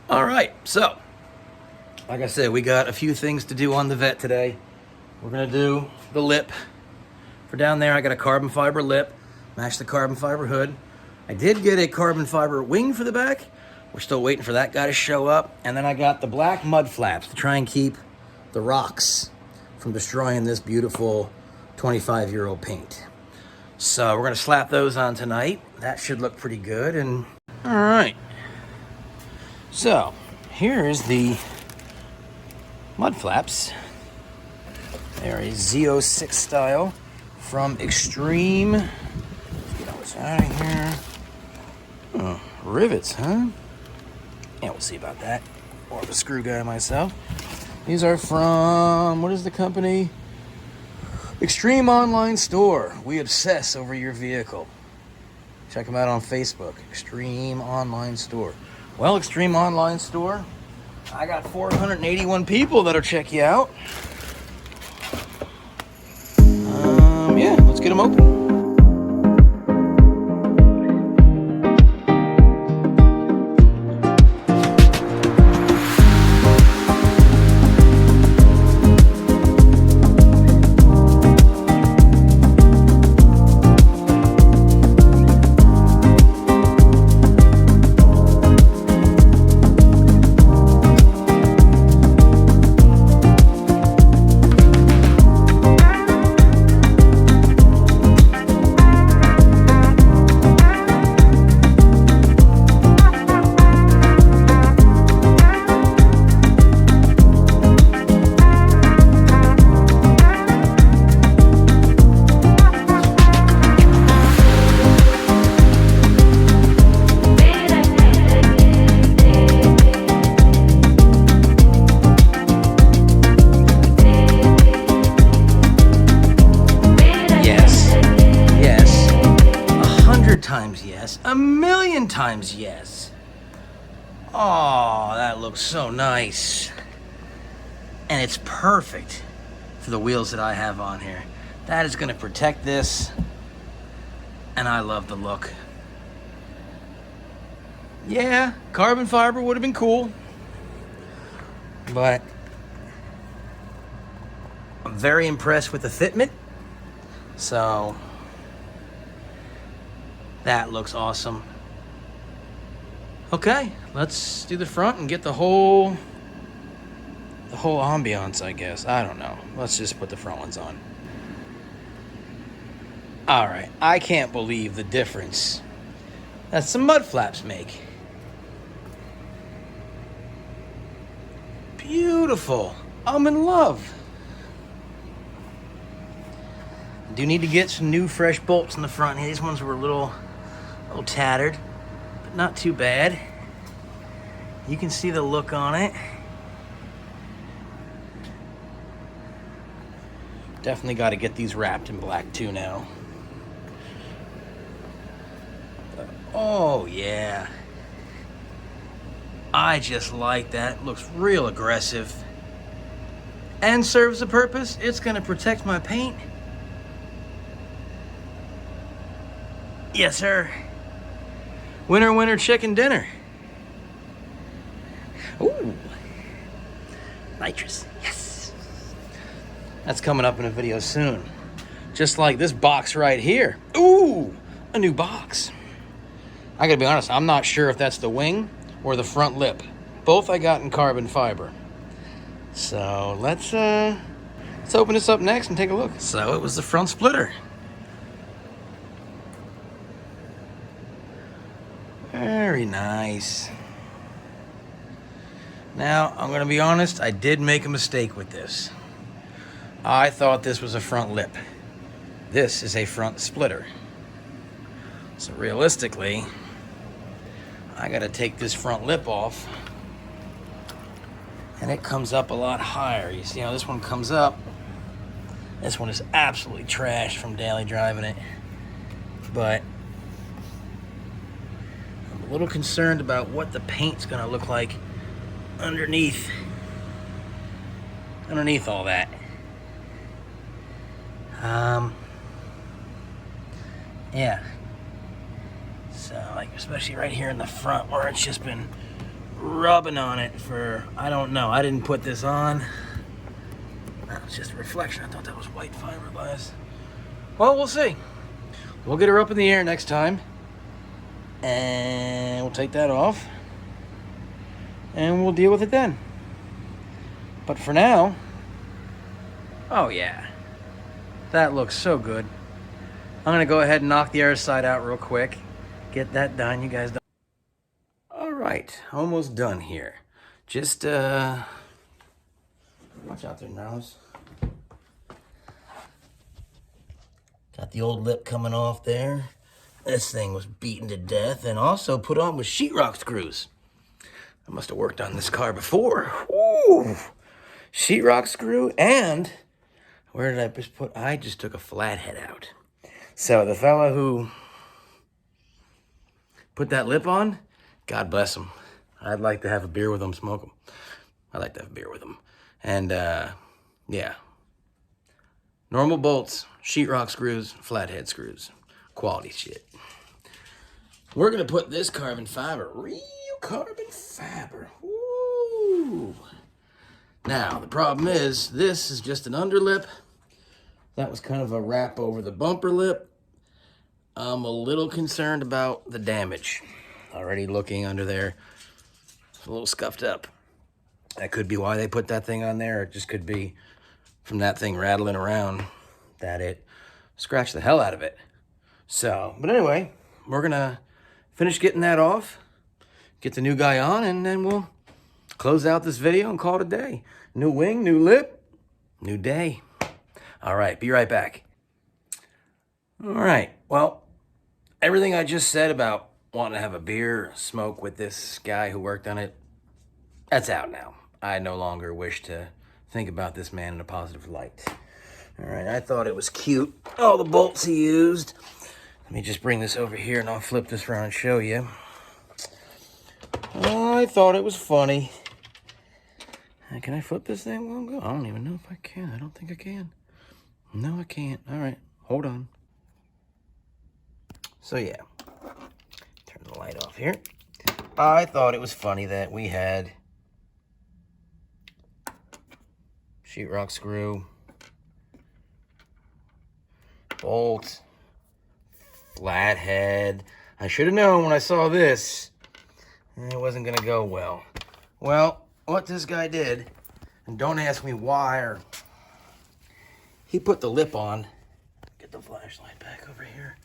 All right, so like I said, we got a few things to do on the Vette today. We're gonna do the lip. For down there, I got a carbon fiber lip, match the carbon fiber hood. I did get a carbon fiber wing for the back. We're still waiting for that guy to show up. And then I got the black mud flaps to try and keep the rocks from destroying this beautiful 25-year-old paint. So we're gonna slap those on tonight. That should look pretty good. And all right. So here is the mud flaps. They're a Z06 style from Extreme. Let's get all this out of here. Oh, rivets, huh? Yeah, we'll see about that. More of a screw guy myself. These are from, what is the company? Extreme Online Store. We obsess over your vehicle. Check them out on Facebook. Extreme Online Store. Well, Extreme Online Store, I got 481 people that'll check you out. Yeah, let's get them open. Times yes, a million times yes. Oh, that looks so nice. And it's perfect for the wheels that I have on here. That is going to protect this, and I love the look. Yeah, carbon fiber would have been cool, but I'm very impressed with the fitment. So that looks awesome. Okay, let's do the front and get the whole ambiance, I guess. I don't know. Let's just put the front ones on. All right, I can't believe the difference that some mud flaps make. Beautiful. I'm in love. Do need to get some new fresh bolts in the front. These ones were a little tattered, but not too bad. You can see the look on it. Definitely got to get these wrapped in black too now. Oh yeah, I just like that. Looks real aggressive and serves a purpose. It's gonna protect my paint. Yes sir. Winner, winner, chicken dinner. Ooh. Nitrous, yes. That's coming up in a video soon. Just like this box right here. Ooh, a new box. I gotta be honest, I'm not sure if that's the wing or the front lip. Both I got in carbon fiber. So let's open this up next and take a look. So it was the front splitter. Very nice. Now, I'm gonna be honest, I did make a mistake with this. I thought this was a front lip. This is a front splitter. So realistically, I gotta take this front lip off, and it comes up a lot higher. You see how this one comes up? This one is absolutely trashed from daily driving it. But I'm a little concerned about what the paint's gonna look like underneath all that. Yeah. So, like, especially right here in the front where it's just been rubbing on it for, I don't know. I didn't put this on. That was just a reflection. I thought that was white fiberglass. Well, we'll see. We'll get her up in the air next time. And we'll take that off. And we'll deal with it then. But for now, oh yeah, that looks so good. I'm gonna go ahead and knock the other side out real quick. Get that done, you guys done. All right, almost done here. Just, watch out there, nose. Got the old lip coming off there. This thing was beaten to death and also put on with sheetrock screws. I must have worked on this car before. Ooh, sheetrock screw, and where did I just put? I just took a flathead out. So the fella who put that lip on, God bless him. I'd like to have a beer with him, smoke him. I'd like to have a beer with him. And yeah, normal bolts, sheetrock screws, flathead screws, quality shit. We're gonna put this carbon fiber, real carbon fiber. Woo! Now, the problem is, this is just an underlip. That was kind of a wrap over the bumper lip. I'm a little concerned about the damage. Already looking under there, it's a little scuffed up. That could be why they put that thing on there. It just could be from that thing rattling around that it scratched the hell out of it. So, but anyway, we're gonna finish getting that off, get the new guy on, and then we'll close out this video and call it a day. New wing, new lip, new day. All right, be right back. All right, well, everything I just said about wanting to have a beer, smoke with this guy who worked on it, that's out now. I no longer wish to think about this man in a positive light. All right, I thought it was cute, all the bolts he used. Let me just bring this over here and I'll flip this around and show you. I thought it was funny. Can I flip this thing? Well, I don't even know if I can. I don't think I can. No, I can't. All right, hold on. So yeah, turn the light off here. I thought it was funny that we had sheetrock screw, bolt, flathead. I should have known when I saw this, it wasn't gonna go well. Well, what this guy did, and don't ask me why, or he put the lip on. Get the flashlight back over here.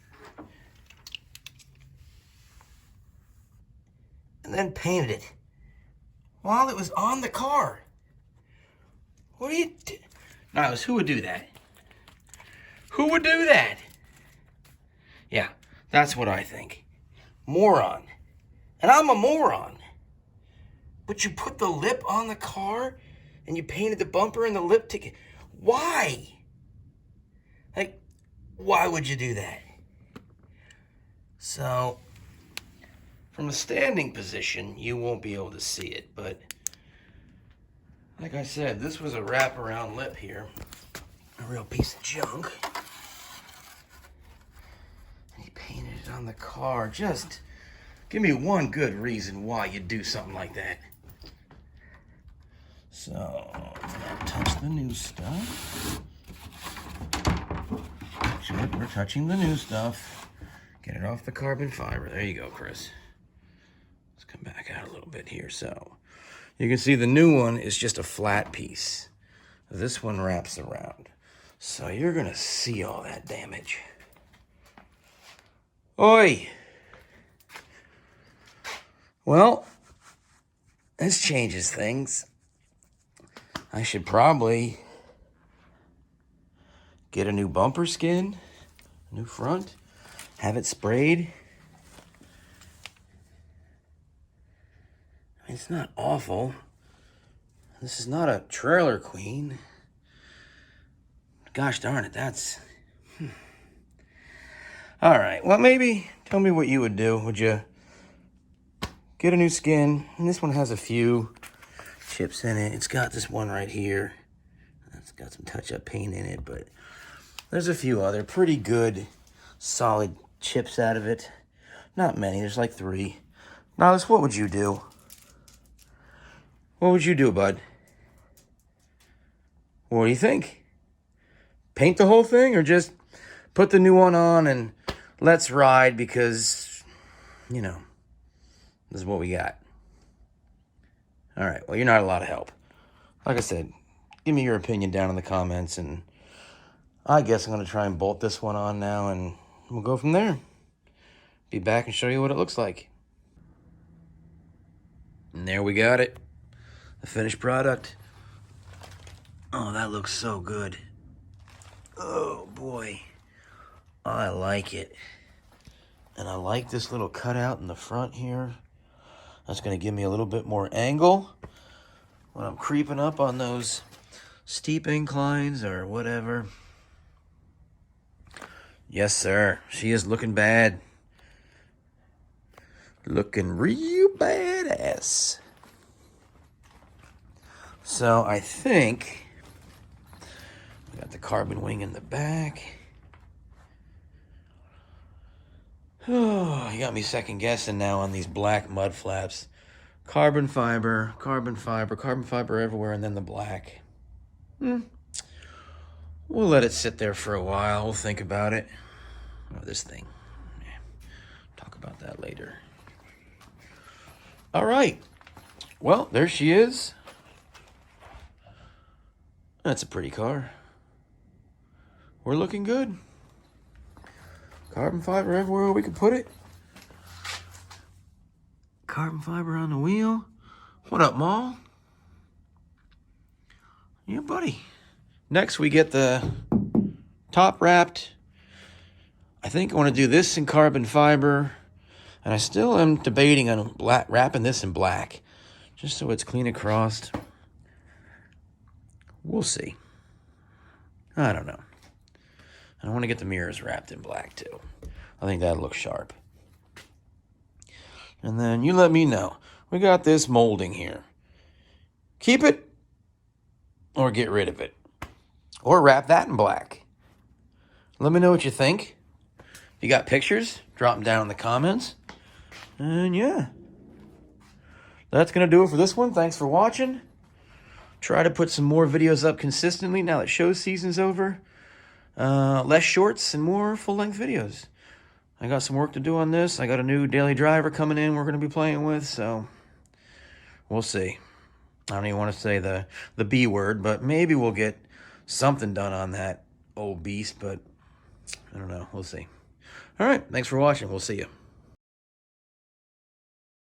And then painted it while it was on the car. What do you do? Niles, who would do that? Who would do that? Yeah, that's what I think. Moron. And I'm a moron. But you put the lip on the car and you painted the bumper and the lip ticket. Why? Like, why would you do that? So, from a standing position, you won't be able to see it, but like I said, this was a wraparound lip here. A real piece of junk. And he painted it on the car. Just give me one good reason why you'd do something like that. So, now touch the new stuff. We're touching the new stuff. Get it off the carbon fiber. There you go, Chris. Let's come back out a little bit here. So, you can see the new one is just a flat piece. This one wraps around. So you're gonna see all that damage. Oi! Well, this changes things. I should probably get a new bumper skin, new front, have it sprayed. It's not awful. This is not a trailer queen. Gosh darn it, that's... All right, well, maybe tell me what you would do. Would you get a new skin? And this one has a few chips in it. It's got this one right here. It's got some touch-up paint in it, but there's a few other pretty good, solid chips out of it. Not many, there's like 3. Now, what would you do? What would you do, bud? What do you think? Paint the whole thing or just put the new one on and let's ride because, you know, this is what we got. All right, well, you're not a lot of help. Like I said, give me your opinion down in the comments, and I guess I'm going to try and bolt this one on now, and we'll go from there. Be back and show you what it looks like. And there we got it. The finished product. Oh, that looks so good. Oh, boy. I like it. And I like this little cutout in the front here. That's going to give me a little bit more angle when I'm creeping up on those steep inclines or whatever. Yes, sir. She is looking bad. Looking real badass. So I think we got the carbon wing in the back. Oh, you got me second guessing now on these black mud flaps. Carbon fiber, carbon fiber, carbon fiber everywhere, and then the black. We'll let it sit there for a while. We'll think about it. Oh, this thing. Talk about that later. All right. Well, there she is. That's a pretty car. We're looking good. Carbon fiber everywhere we could put it. Carbon fiber on the wheel. What up, Maul? Yeah, buddy. Next, we get the top wrapped. I think I want to do this in carbon fiber. And I still am debating on wrapping this in black. Just so it's clean across. We'll see. I don't know. I want to get the mirrors wrapped in black, too. I think that'll look sharp. And then you let me know. We got this molding here. Keep it or get rid of it. Or wrap that in black. Let me know what you think. If you got pictures, drop them down in the comments. And yeah. That's going to do it for this one. Thanks for watching. Try to put some more videos up consistently now that show season's over. Less shorts and more full-length videos. I got some work to do on this. I got a new daily driver coming in we're going to be playing with, so we'll see. I don't even want to say the B word, but maybe we'll get something done on that old beast, but I don't know. We'll see. All right, thanks for watching. We'll see you.